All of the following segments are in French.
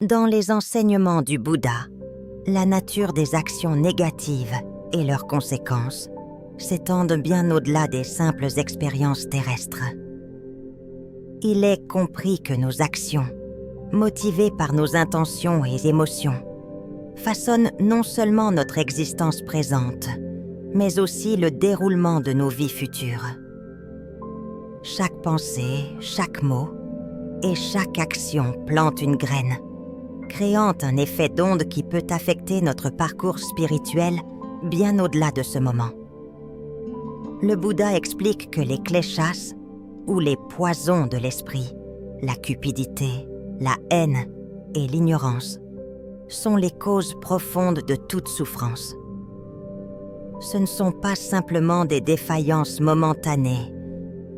Dans les enseignements du Bouddha, la nature des actions négatives et leurs conséquences s'étendent bien au-delà des simples expériences terrestres. Il est compris que nos actions, motivées par nos intentions et émotions, façonnent non seulement notre existence présente, mais aussi le déroulement de nos vies futures. Chaque pensée, chaque mot et chaque action plante une graine, créant un effet d'onde qui peut affecter notre parcours spirituel bien au-delà de ce moment. Le Bouddha explique que les kleshas, ou les poisons de l'esprit, la cupidité, la haine et l'ignorance, sont les causes profondes de toute souffrance. Ce ne sont pas simplement des défaillances momentanées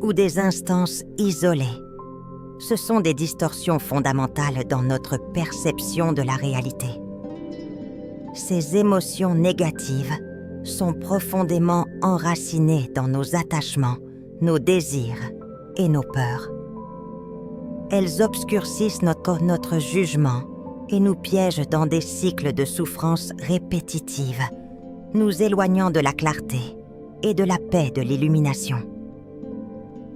ou des instances isolées. Ce sont des distorsions fondamentales dans notre perception de la réalité. Ces émotions négatives sont profondément enracinées dans nos attachements, nos désirs et nos peurs. Elles obscurcissent notre jugement et nous piègent dans des cycles de souffrance répétitives, nous éloignant de la clarté et de la paix de l'illumination.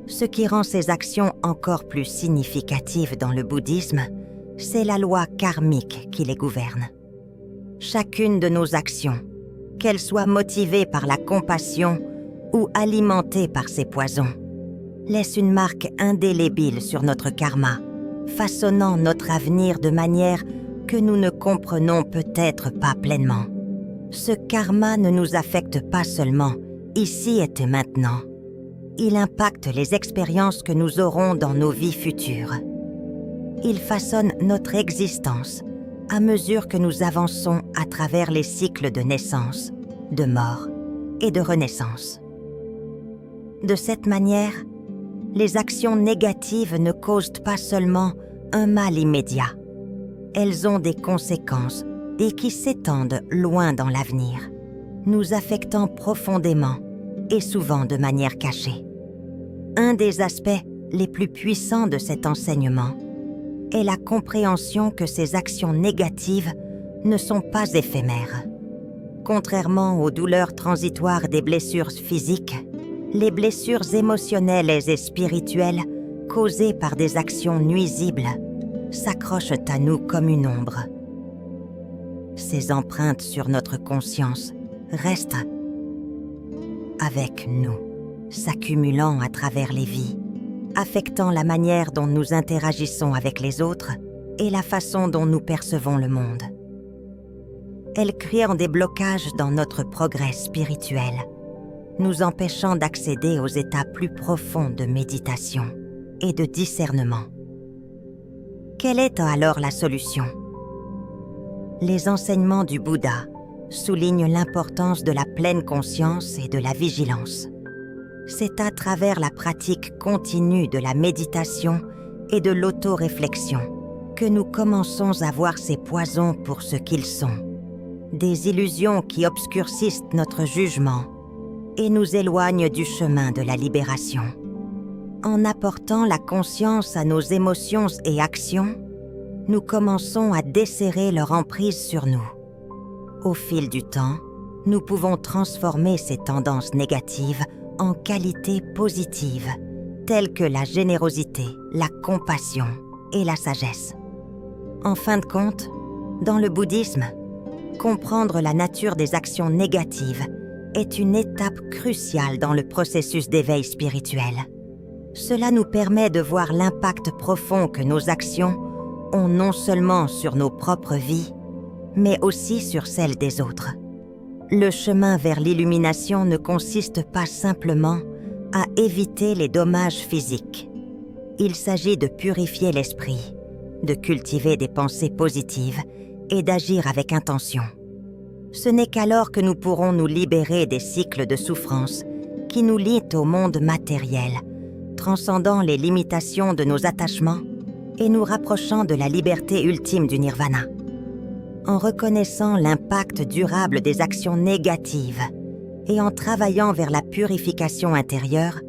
Ce qui rend ces actions encore plus significatives dans le bouddhisme, c'est la loi karmique qui les gouverne. Chacune de nos actions, qu'elles soient motivées par la compassion ou alimentées par ces poisons, laisse une marque indélébile sur notre karma, façonnant notre avenir de manière que nous ne comprenons peut-être pas pleinement. Ce karma ne nous affecte pas seulement ici et maintenant. Il impacte les expériences que nous aurons dans nos vies futures. Il façonne notre existence à mesure que nous avançons à travers les cycles de naissance, de mort et de renaissance. De cette manière, les actions négatives ne causent pas seulement un mal immédiat. Elles ont des conséquences et qui s'étendent loin dans l'avenir, nous affectant profondément et souvent de manière cachée. Un des aspects les plus puissants de cet enseignement est la compréhension que ces actions négatives ne sont pas éphémères. Contrairement aux douleurs transitoires des blessures physiques, les blessures émotionnelles et spirituelles causées par des actions nuisibles s'accrochent à nous comme une ombre. Ces empreintes sur notre conscience restent avec nous, s'accumulant à travers les vies, affectant la manière dont nous interagissons avec les autres et la façon dont nous percevons le monde. Elles créent des blocages dans notre progrès spirituel, nous empêchant d'accéder aux états plus profonds de méditation et de discernement. Quelle est alors la solution? Les enseignements du Bouddha soulignent l'importance de la pleine conscience et de la vigilance. C'est à travers la pratique continue de la méditation et de l'autoréflexion que nous commençons à voir ces poisons pour ce qu'ils sont, des illusions qui obscurcissent notre jugement et nous éloignent du chemin de la libération. En apportant la conscience à nos émotions et actions, nous commençons à desserrer leur emprise sur nous. Au fil du temps, nous pouvons transformer ces tendances négatives en qualités positives, telles que la générosité, la compassion et la sagesse. En fin de compte, dans le bouddhisme, comprendre la nature des actions négatives est une étape cruciale dans le processus d'éveil spirituel. Cela nous permet de voir l'impact profond que nos actions ont non seulement sur nos propres vies, mais aussi sur celles des autres. Le chemin vers l'illumination ne consiste pas simplement à éviter les dommages physiques. Il s'agit de purifier l'esprit, de cultiver des pensées positives et d'agir avec intention. Ce n'est qu'alors que nous pourrons nous libérer des cycles de souffrance qui nous lient au monde matériel, transcendant les limitations de nos attachements et nous rapprochant de la liberté ultime du nirvana. En reconnaissant l'impact durable des actions négatives et en travaillant vers la purification intérieure,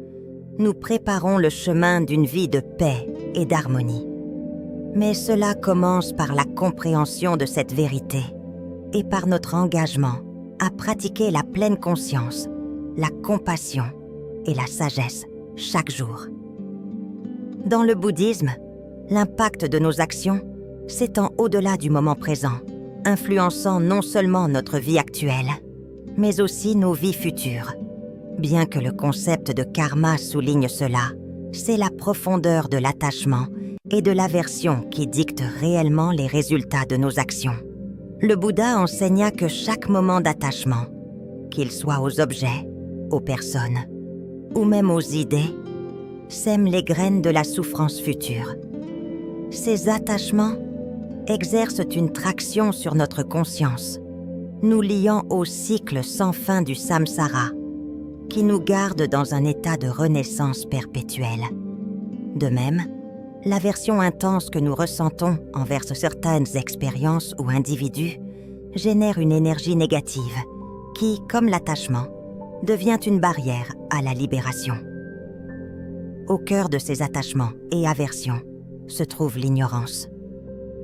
nous préparons le chemin d'une vie de paix et d'harmonie. Mais cela commence par la compréhension de cette vérité et par notre engagement à pratiquer la pleine conscience, la compassion et la sagesse chaque jour. Dans le bouddhisme, l'impact de nos actions s'étend au-delà du moment présent, influençant non seulement notre vie actuelle, mais aussi nos vies futures. Bien que le concept de karma souligne cela, c'est la profondeur de l'attachement et de l'aversion qui dicte réellement les résultats de nos actions. Le Bouddha enseigna que chaque moment d'attachement, qu'il soit aux objets, aux personnes ou même aux idées, sème les graines de la souffrance future. Ces attachements exercent une traction sur notre conscience, nous liant au cycle sans fin du samsara, qui nous garde dans un état de renaissance perpétuelle. De même, l'aversion intense que nous ressentons envers certaines expériences ou individus génère une énergie négative qui, comme l'attachement, devient une barrière à la libération. Au cœur de ces attachements et aversions se trouve l'ignorance.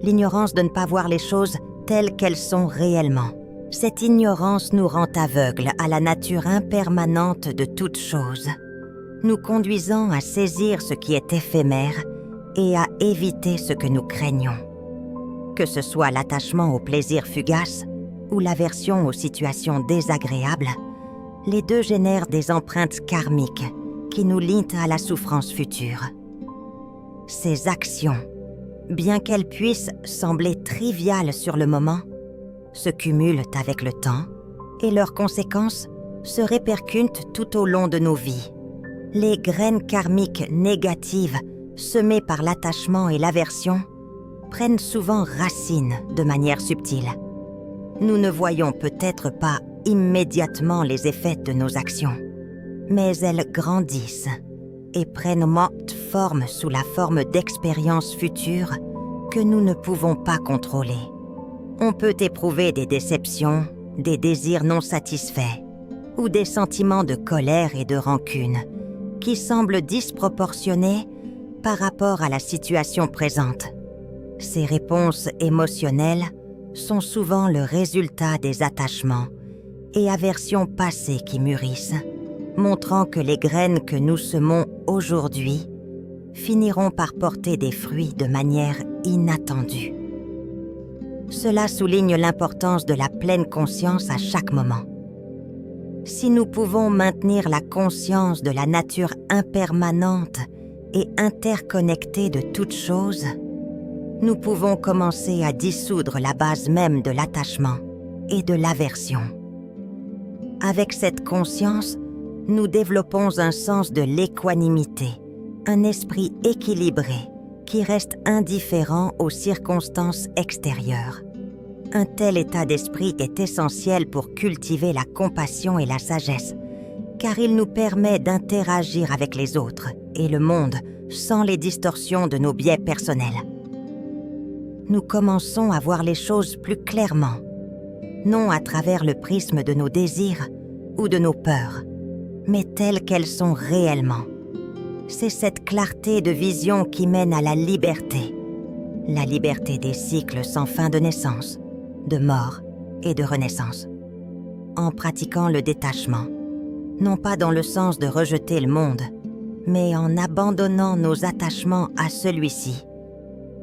L'ignorance de ne pas voir les choses telles qu'elles sont réellement. Cette ignorance nous rend aveugles à la nature impermanente de toute chose, nous conduisant à saisir ce qui est éphémère et à éviter ce que nous craignons. Que ce soit l'attachement au plaisir fugace ou l'aversion aux situations désagréables, les deux génèrent des empreintes karmiques qui nous lient à la souffrance future. Ces actions, bien qu'elles puissent sembler triviales sur le moment, se cumulent avec le temps et leurs conséquences se répercutent tout au long de nos vies. Les graines karmiques négatives semées par l'attachement et l'aversion prennent souvent racine de manière subtile. Nous ne voyons peut-être pas immédiatement les effets de nos actions, mais elles grandissent et prennent morte forme sous la forme d'expériences futures que nous ne pouvons pas contrôler. On peut éprouver des déceptions, des désirs non satisfaits ou des sentiments de colère et de rancune qui semblent disproportionnés par rapport à la situation présente. Ces réponses émotionnelles sont souvent le résultat des attachements et aversions passées qui mûrissent, montrant que les graines que nous semons aujourd'hui finiront par porter des fruits de manière inattendue. Cela souligne l'importance de la pleine conscience à chaque moment. Si nous pouvons maintenir la conscience de la nature impermanente et interconnectée de toutes choses, nous pouvons commencer à dissoudre la base même de l'attachement et de l'aversion. Avec cette conscience, nous développons un sens de l'équanimité, un esprit équilibré qui reste indifférent aux circonstances extérieures. Un tel état d'esprit est essentiel pour cultiver la compassion et la sagesse, car il nous permet d'interagir avec les autres et le monde sans les distorsions de nos biais personnels. Nous commençons à voir les choses plus clairement, non à travers le prisme de nos désirs ou de nos peurs, mais telles qu'elles sont réellement. C'est cette clarté de vision qui mène à la liberté des cycles sans fin de naissance, de mort et de renaissance. En pratiquant le détachement, non pas dans le sens de rejeter le monde, mais en abandonnant nos attachements à celui-ci,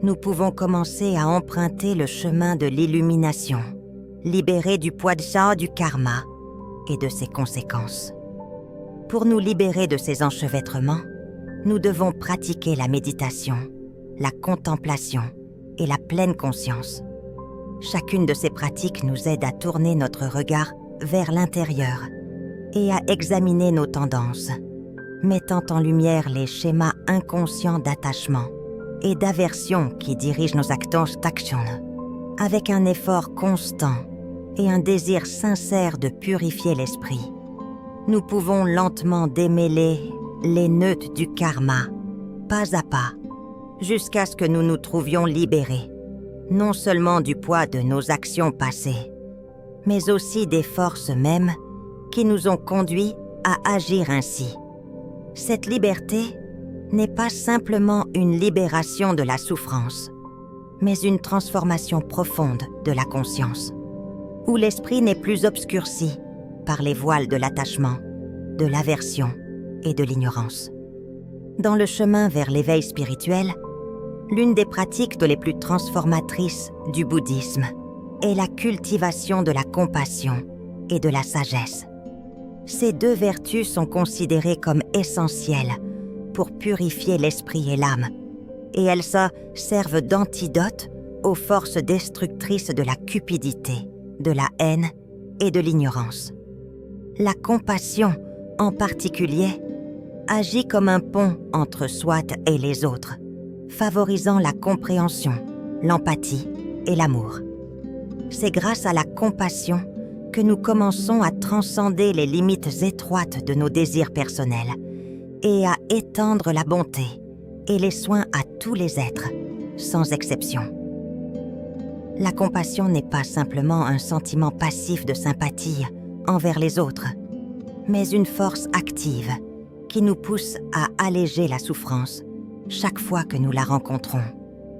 nous pouvons commencer à emprunter le chemin de l'illumination, libérés du poids du karma et de ses conséquences. Pour nous libérer de ces enchevêtrements, nous devons pratiquer la méditation, la contemplation et la pleine conscience. Chacune de ces pratiques nous aide à tourner notre regard vers l'intérieur et à examiner nos tendances, mettant en lumière les schémas inconscients d'attachement et d'aversion qui dirigent nos actions. Avec un effort constant et un désir sincère de purifier l'esprit, nous pouvons lentement démêler les nœuds du karma, pas à pas, jusqu'à ce que nous nous trouvions libérés, non seulement du poids de nos actions passées, mais aussi des forces mêmes qui nous ont conduits à agir ainsi. Cette liberté n'est pas simplement une libération de la souffrance, mais une transformation profonde de la conscience, où l'esprit n'est plus obscurci par les voiles de l'attachement, de l'aversion et de l'ignorance. Dans le chemin vers l'éveil spirituel, l'une des pratiques les plus transformatrices du bouddhisme est la cultivation de la compassion et de la sagesse. Ces deux vertus sont considérées comme essentielles pour purifier l'esprit et l'âme, et elles servent d'antidote aux forces destructrices de la cupidité, de la haine et de l'ignorance. La compassion, en particulier, agit comme un pont entre soi et les autres, favorisant la compréhension, l'empathie et l'amour. C'est grâce à la compassion que nous commençons à transcender les limites étroites de nos désirs personnels et à étendre la bonté et les soins à tous les êtres, sans exception. La compassion n'est pas simplement un sentiment passif de sympathie envers les autres, mais une force active qui nous pousse à alléger la souffrance chaque fois que nous la rencontrons.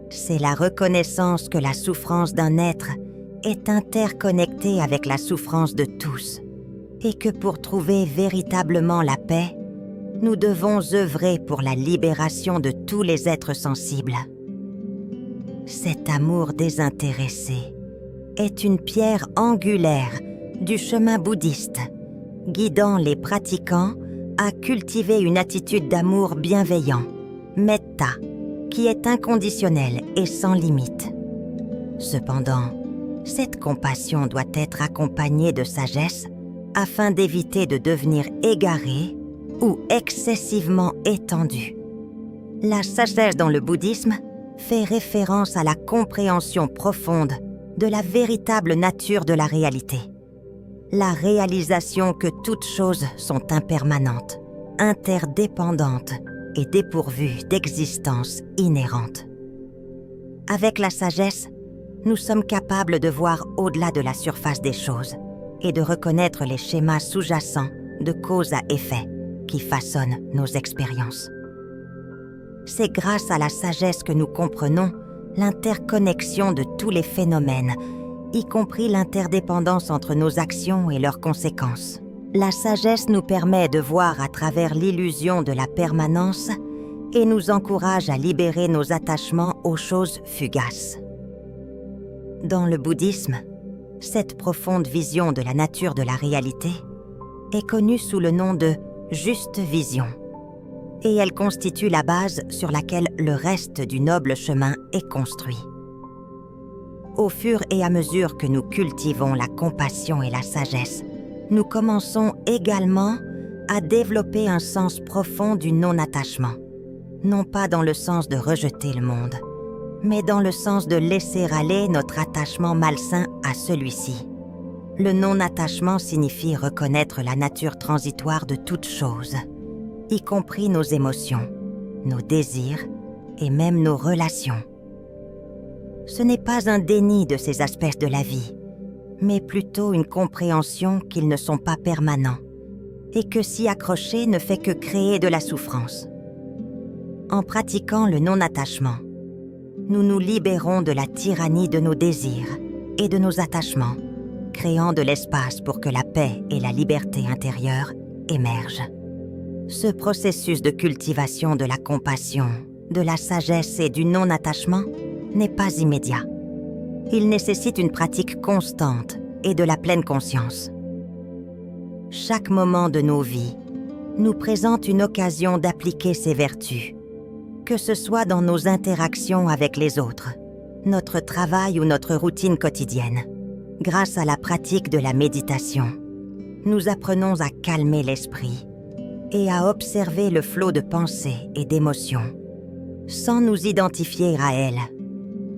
C'est la reconnaissance que la souffrance d'un être est interconnectée avec la souffrance de tous et que pour trouver véritablement la paix, nous devons œuvrer pour la libération de tous les êtres sensibles. Cet amour désintéressé est une pierre angulaire du chemin bouddhiste, guidant les pratiquants à cultiver une attitude d'amour bienveillant, metta, qui est inconditionnelle et sans limite. Cependant, cette compassion doit être accompagnée de sagesse afin d'éviter de devenir égarée ou excessivement étendue. La sagesse dans le bouddhisme fait référence à la compréhension profonde de la véritable nature de la réalité. La réalisation que toutes choses sont impermanentes, interdépendantes et dépourvues d'existence inhérente. Avec la sagesse, nous sommes capables de voir au-delà de la surface des choses et de reconnaître les schémas sous-jacents de cause à effet qui façonnent nos expériences. C'est grâce à la sagesse que nous comprenons l'interconnexion de tous les phénomènes, y compris l'interdépendance entre nos actions et leurs conséquences. La sagesse nous permet de voir à travers l'illusion de la permanence et nous encourage à libérer nos attachements aux choses fugaces. Dans le bouddhisme, cette profonde vision de la nature de la réalité est connue sous le nom de juste vision, et elle constitue la base sur laquelle le reste du noble chemin est construit. Au fur et à mesure que nous cultivons la compassion et la sagesse, nous commençons également à développer un sens profond du non-attachement, non pas dans le sens de rejeter le monde, mais dans le sens de laisser aller notre attachement malsain à celui-ci. Le non-attachement signifie reconnaître la nature transitoire de toute chose, y compris nos émotions, nos désirs et même nos relations. Ce n'est pas un déni de ces aspects de la vie, mais plutôt une compréhension qu'ils ne sont pas permanents et que s'y accrocher ne fait que créer de la souffrance. En pratiquant le non-attachement, nous nous libérons de la tyrannie de nos désirs et de nos attachements, créant de l'espace pour que la paix et la liberté intérieure émergent. Ce processus de cultivation de la compassion, de la sagesse et du non-attachement n'est pas immédiat. Il nécessite une pratique constante et de la pleine conscience. Chaque moment de nos vies nous présente une occasion d'appliquer ces vertus, que ce soit dans nos interactions avec les autres, notre travail ou notre routine quotidienne. Grâce à la pratique de la méditation, nous apprenons à calmer l'esprit et à observer le flot de pensées et d'émotions, sans nous identifier à elles.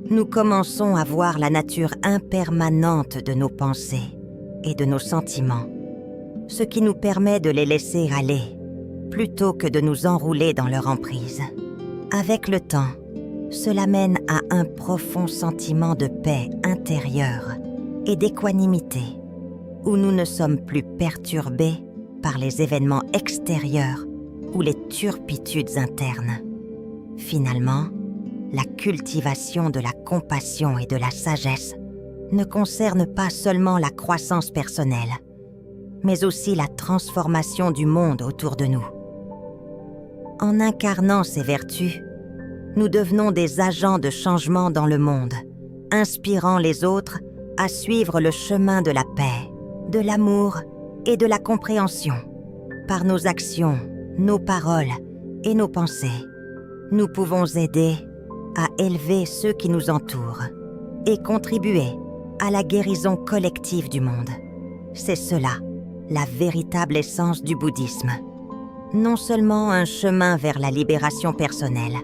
Nous commençons à voir la nature impermanente de nos pensées et de nos sentiments, ce qui nous permet de les laisser aller, plutôt que de nous enrouler dans leur emprise. Avec le temps, cela mène à un profond sentiment de paix intérieure et d'équanimité, où nous ne sommes plus perturbés par les événements extérieurs ou les turpitudes internes. Finalement, la cultivation de la compassion et de la sagesse ne concerne pas seulement la croissance personnelle, mais aussi la transformation du monde autour de nous. En incarnant ces vertus, nous devenons des agents de changement dans le monde, inspirant les autres à suivre le chemin de la paix, de l'amour et de la compréhension. Par nos actions, nos paroles et nos pensées, nous pouvons aider à élever ceux qui nous entourent et contribuer à la guérison collective du monde. C'est cela, la véritable essence du bouddhisme. Non seulement un chemin vers la libération personnelle,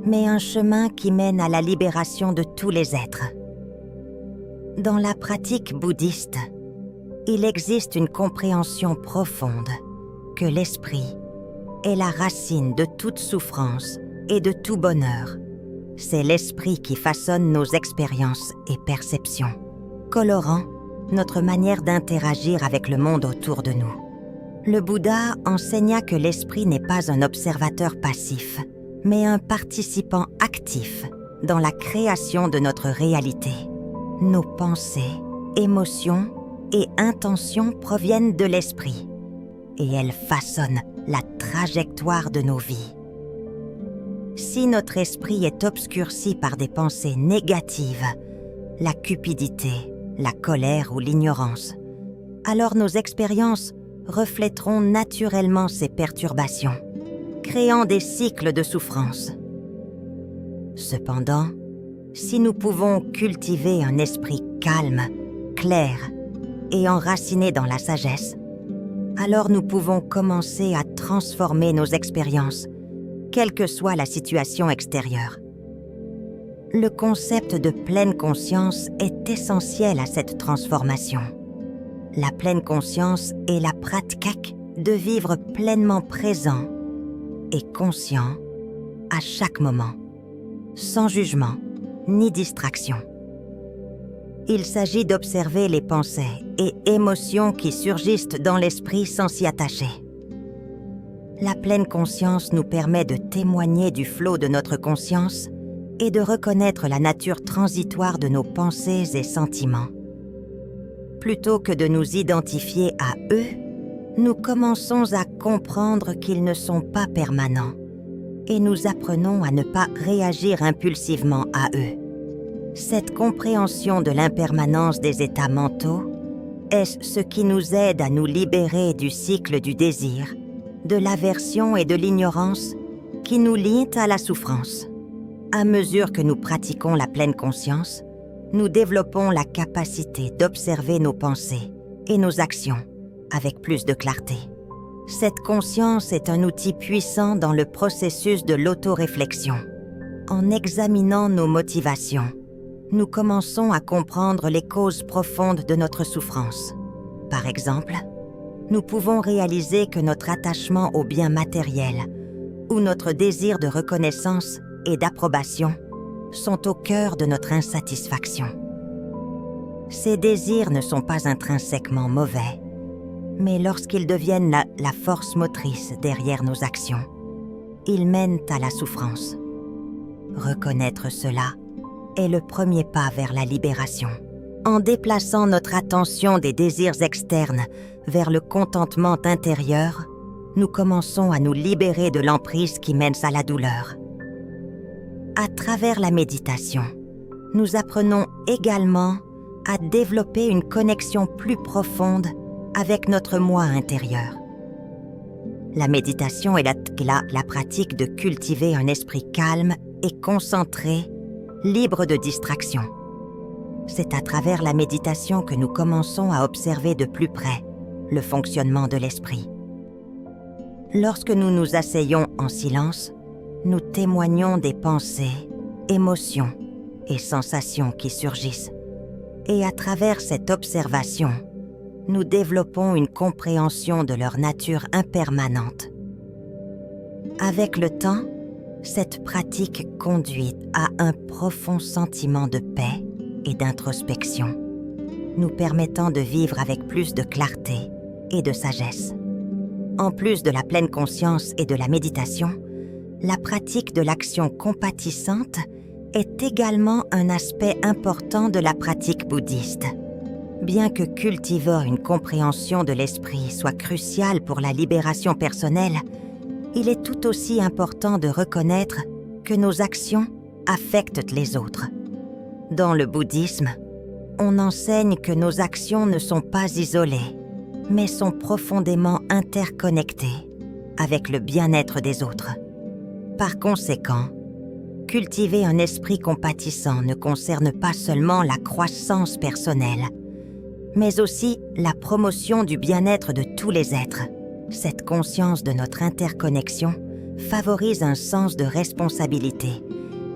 mais un chemin qui mène à la libération de tous les êtres. Dans la pratique bouddhiste, il existe une compréhension profonde que l'esprit est la racine de toute souffrance et de tout bonheur. C'est l'esprit qui façonne nos expériences et perceptions, colorant notre manière d'interagir avec le monde autour de nous. Le Bouddha enseigna que l'esprit n'est pas un observateur passif, mais un participant actif dans la création de notre réalité. Nos pensées, émotions et intentions proviennent de l'esprit, et elles façonnent la trajectoire de nos vies. Si notre esprit est obscurci par des pensées négatives, la cupidité, la colère ou l'ignorance, alors nos expériences reflèteront naturellement ces perturbations, créant des cycles de souffrance. Cependant, si nous pouvons cultiver un esprit calme, clair et enraciné dans la sagesse, alors nous pouvons commencer à transformer nos expériences, quelle que soit la situation extérieure. Le concept de pleine conscience est essentiel à cette transformation. La pleine conscience est la pratique de vivre pleinement présent et conscient à chaque moment, sans jugement ni distraction. Il s'agit d'observer les pensées et émotions qui surgissent dans l'esprit sans s'y attacher. La pleine conscience nous permet de témoigner du flot de notre conscience et de reconnaître la nature transitoire de nos pensées et sentiments. Plutôt que de nous identifier à eux, nous commençons à comprendre qu'ils ne sont pas permanents et nous apprenons à ne pas réagir impulsivement à eux. Cette compréhension de l'impermanence des états mentaux est ce qui nous aide à nous libérer du cycle du désir, de l'aversion et de l'ignorance qui nous lient à la souffrance. À mesure que nous pratiquons la pleine conscience, nous développons la capacité d'observer nos pensées et nos actions avec plus de clarté. Cette conscience est un outil puissant dans le processus de l'autoréflexion. En examinant nos motivations, nous commençons à comprendre les causes profondes de notre souffrance. Par exemple, nous pouvons réaliser que notre attachement aux biens matériels ou notre désir de reconnaissance et d'approbation sont au cœur de notre insatisfaction. Ces désirs ne sont pas intrinsèquement mauvais, mais lorsqu'ils deviennent la force motrice derrière nos actions, ils mènent à la souffrance. Reconnaître cela est le premier pas vers la libération. En déplaçant notre attention des désirs externes vers le contentement intérieur, nous commençons à nous libérer de l'emprise qui mène à la douleur. À travers la méditation, nous apprenons également à développer une connexion plus profonde avec notre moi intérieur. La méditation est la pratique de cultiver un esprit calme et concentré, libre de distractions. C'est à travers la méditation que nous commençons à observer de plus près le fonctionnement de l'esprit. Lorsque nous nous asseyons en silence, nous témoignons des pensées, émotions et sensations qui surgissent. Et à travers cette observation, nous développons une compréhension de leur nature impermanente. Avec le temps, cette pratique conduit à un profond sentiment de paix et d'introspection, nous permettant de vivre avec plus de clarté et de sagesse. En plus de la pleine conscience et de la méditation, la pratique de l'action compatissante est également un aspect important de la pratique bouddhiste. Bien que cultivant une compréhension de l'esprit soit crucial pour la libération personnelle, il est tout aussi important de reconnaître que nos actions affectent les autres. Dans le bouddhisme, on enseigne que nos actions ne sont pas isolées, mais sont profondément interconnectées avec le bien-être des autres. Par conséquent, cultiver un esprit compatissant ne concerne pas seulement la croissance personnelle, mais aussi la promotion du bien-être de tous les êtres. Cette conscience de notre interconnexion favorise un sens de responsabilité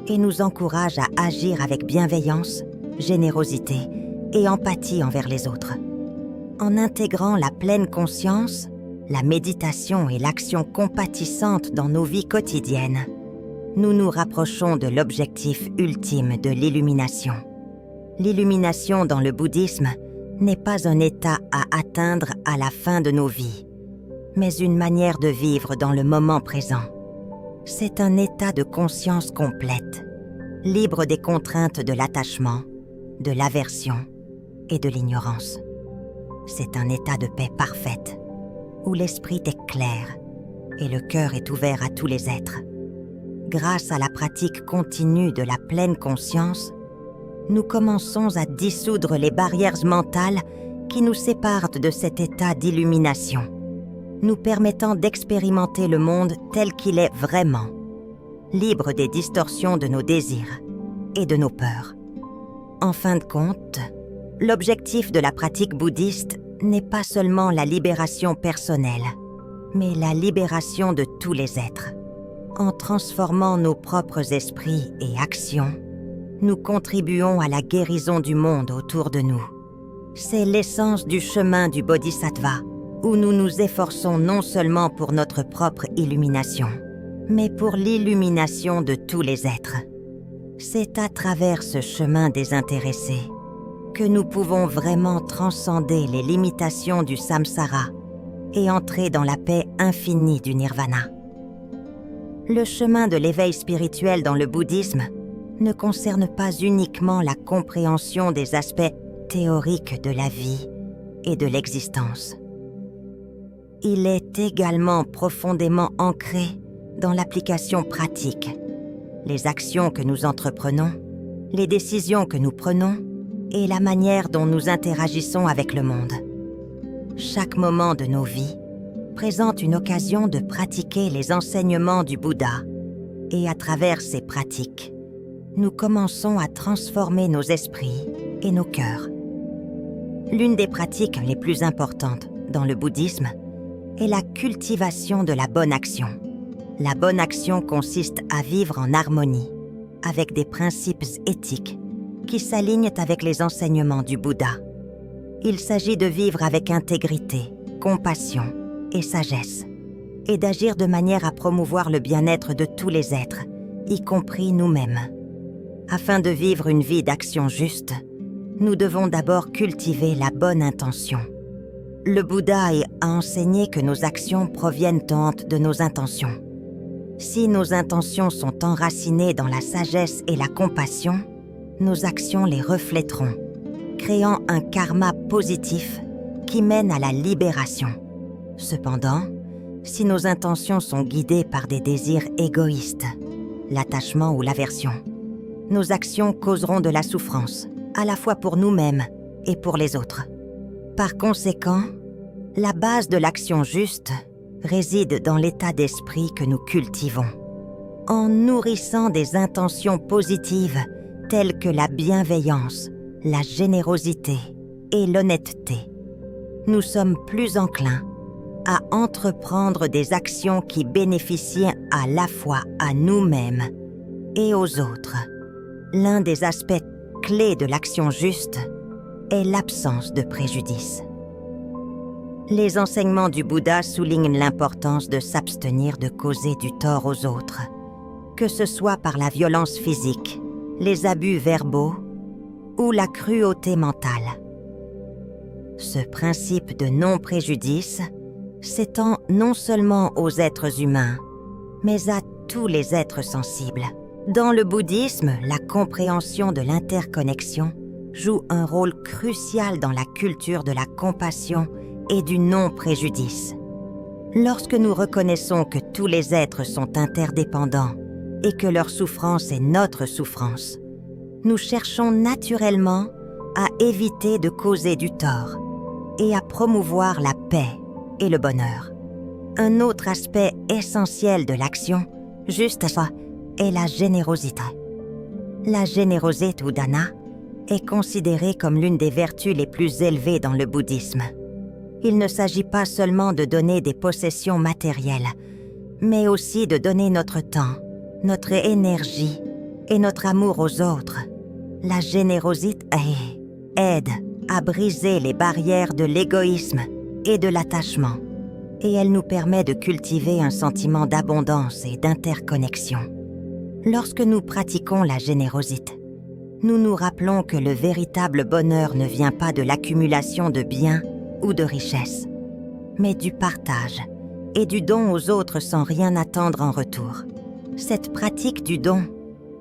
et nous encourage à agir avec bienveillance, générosité et empathie envers les autres. En intégrant la pleine conscience, la méditation et l'action compatissante dans nos vies quotidiennes, nous nous rapprochons de l'objectif ultime de l'illumination. L'illumination dans le bouddhisme n'est pas un état à atteindre à la fin de nos vies, mais une manière de vivre dans le moment présent. C'est un état de conscience complète, libre des contraintes de l'attachement, de l'aversion et de l'ignorance. C'est un état de paix parfaite, où l'esprit est clair et le cœur est ouvert à tous les êtres. Grâce à la pratique continue de la pleine conscience, nous commençons à dissoudre les barrières mentales qui nous séparent de cet état d'illumination, nous permettant d'expérimenter le monde tel qu'il est vraiment, libre des distorsions de nos désirs et de nos peurs. En fin de compte, l'objectif de la pratique bouddhiste n'est pas seulement la libération personnelle, mais la libération de tous les êtres. En transformant nos propres esprits et actions, nous contribuons à la guérison du monde autour de nous. C'est l'essence du chemin du Bodhisattva, où nous nous efforçons non seulement pour notre propre illumination, mais pour l'illumination de tous les êtres. C'est à travers ce chemin désintéressé que nous pouvons vraiment transcender les limitations du samsara et entrer dans la paix infinie du nirvana. Le chemin de l'éveil spirituel dans le bouddhisme ne concerne pas uniquement la compréhension des aspects théoriques de la vie et de l'existence. Il est également profondément ancré dans l'application pratique, les actions que nous entreprenons, les décisions que nous prenons et la manière dont nous interagissons avec le monde. Chaque moment de nos vies présente une occasion de pratiquer les enseignements du Bouddha, et à travers ces pratiques, nous commençons à transformer nos esprits et nos cœurs. L'une des pratiques les plus importantes dans le bouddhisme est la cultivation de la bonne action. La bonne action consiste à vivre en harmonie avec des principes éthiques qui s'alignent avec les enseignements du Bouddha. Il s'agit de vivre avec intégrité, compassion et sagesse, et d'agir de manière à promouvoir le bien-être de tous les êtres, y compris nous-mêmes. Afin de vivre une vie d'action juste, nous devons d'abord cultiver la bonne intention. Le Bouddha a enseigné que nos actions proviennent de nos intentions. Si nos intentions sont enracinées dans la sagesse et la compassion, nos actions les reflèteront, créant un karma positif qui mène à la libération. Cependant, si nos intentions sont guidées par des désirs égoïstes, l'attachement ou l'aversion, nos actions causeront de la souffrance, à la fois pour nous-mêmes et pour les autres. Par conséquent, la base de l'action juste réside dans l'état d'esprit que nous cultivons. En nourrissant des intentions positives telles que la bienveillance, la générosité et l'honnêteté, nous sommes plus enclins à entreprendre des actions qui bénéficient à la fois à nous-mêmes et aux autres. L'un des aspects clés de l'action juste est l'absence de préjudice. Les enseignements du Bouddha soulignent l'importance de s'abstenir de causer du tort aux autres, que ce soit par la violence physique, les abus verbaux ou la cruauté mentale. Ce principe de non-préjudice s'étend non seulement aux êtres humains, mais à tous les êtres sensibles, Dans le bouddhisme, la compréhension de l'interconnexion joue un rôle crucial dans la culture de la compassion et du non-préjudice. Lorsque nous reconnaissons que tous les êtres sont interdépendants et que leur souffrance est notre souffrance, nous cherchons naturellement à éviter de causer du tort et à promouvoir la paix et le bonheur. Un autre aspect essentiel de l'action, juste ça, est la générosité. La générosité ou dana est considérée comme l'une des vertus les plus élevées dans le bouddhisme. Il ne s'agit pas seulement de donner des possessions matérielles, mais aussi de donner notre temps, notre énergie et notre amour aux autres. La générosité aide à briser les barrières de l'égoïsme et de l'attachement, et elle nous permet de cultiver un sentiment d'abondance et d'interconnexion. Lorsque nous pratiquons la générosité, nous nous rappelons que le véritable bonheur ne vient pas de l'accumulation de biens ou de richesses, mais du partage et du don aux autres sans rien attendre en retour. Cette pratique du don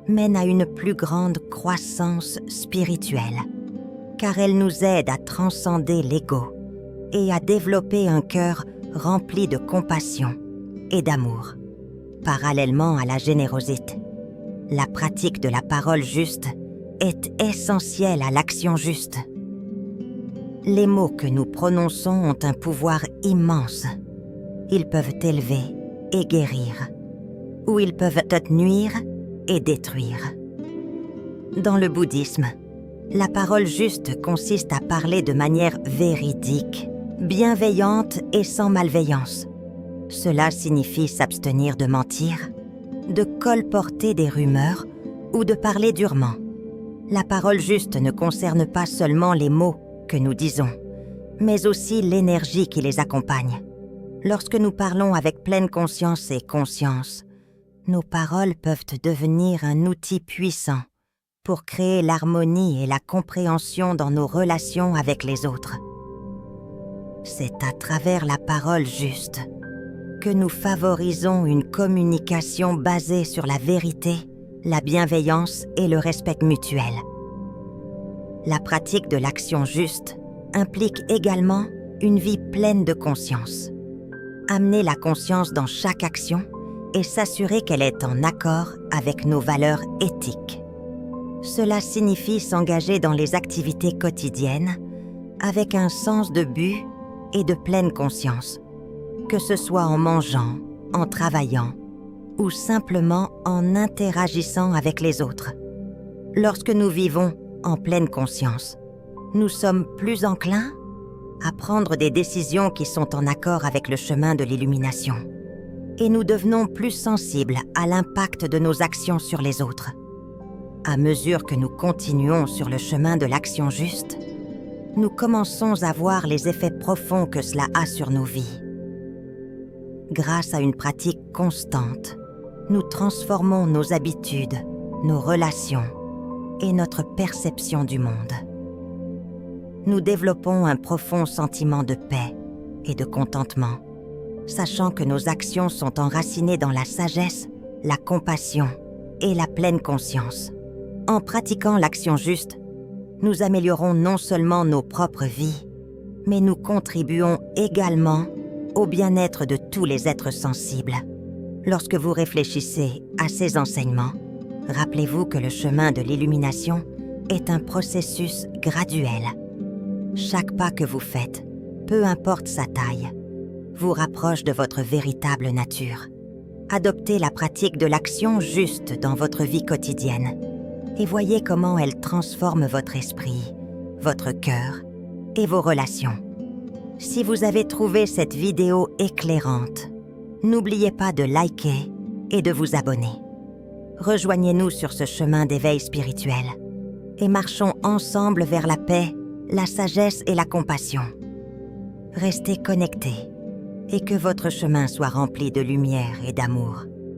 mène à une plus grande croissance spirituelle, car elle nous aide à transcender l'ego et à développer un cœur rempli de compassion et d'amour. Parallèlement à la générosité, la pratique de la parole juste est essentielle à l'action juste. Les mots que nous prononçons ont un pouvoir immense. Ils peuvent élever et guérir, ou ils peuvent te nuire et détruire. Dans le bouddhisme, la parole juste consiste à parler de manière véridique, bienveillante et sans malveillance. Cela signifie s'abstenir de mentir, de colporter des rumeurs ou de parler durement. La parole juste ne concerne pas seulement les mots que nous disons, mais aussi l'énergie qui les accompagne. Lorsque nous parlons avec pleine conscience et conscience, nos paroles peuvent devenir un outil puissant pour créer l'harmonie et la compréhension dans nos relations avec les autres. C'est à travers la parole juste que nous favorisons une communication basée sur la vérité, la bienveillance et le respect mutuel. La pratique de l'action juste implique également une vie pleine de conscience. Amener la conscience dans chaque action et s'assurer qu'elle est en accord avec nos valeurs éthiques. Cela signifie s'engager dans les activités quotidiennes avec un sens de but et de pleine conscience, que ce soit en mangeant, en travaillant ou simplement en interagissant avec les autres. Lorsque nous vivons en pleine conscience, nous sommes plus enclins à prendre des décisions qui sont en accord avec le chemin de l'illumination. Et nous devenons plus sensibles à l'impact de nos actions sur les autres. À mesure que nous continuons sur le chemin de l'action juste, nous commençons à voir les effets profonds que cela a sur nos vies. Grâce à une pratique constante, nous transformons nos habitudes, nos relations et notre perception du monde. Nous développons un profond sentiment de paix et de contentement, sachant que nos actions sont enracinées dans la sagesse, la compassion et la pleine conscience. En pratiquant l'action juste, nous améliorons non seulement nos propres vies, mais nous contribuons également au bien-être de tous les êtres sensibles. Lorsque vous réfléchissez à ces enseignements, rappelez-vous que le chemin de l'illumination est un processus graduel. Chaque pas que vous faites, peu importe sa taille, vous rapproche de votre véritable nature. Adoptez la pratique de l'action juste dans votre vie quotidienne et voyez comment elle transforme votre esprit, votre cœur et vos relations. Si vous avez trouvé cette vidéo éclairante, n'oubliez pas de liker et de vous abonner. Rejoignez-nous sur ce chemin d'éveil spirituel et marchons ensemble vers la paix, la sagesse et la compassion. Restez connectés et que votre chemin soit rempli de lumière et d'amour.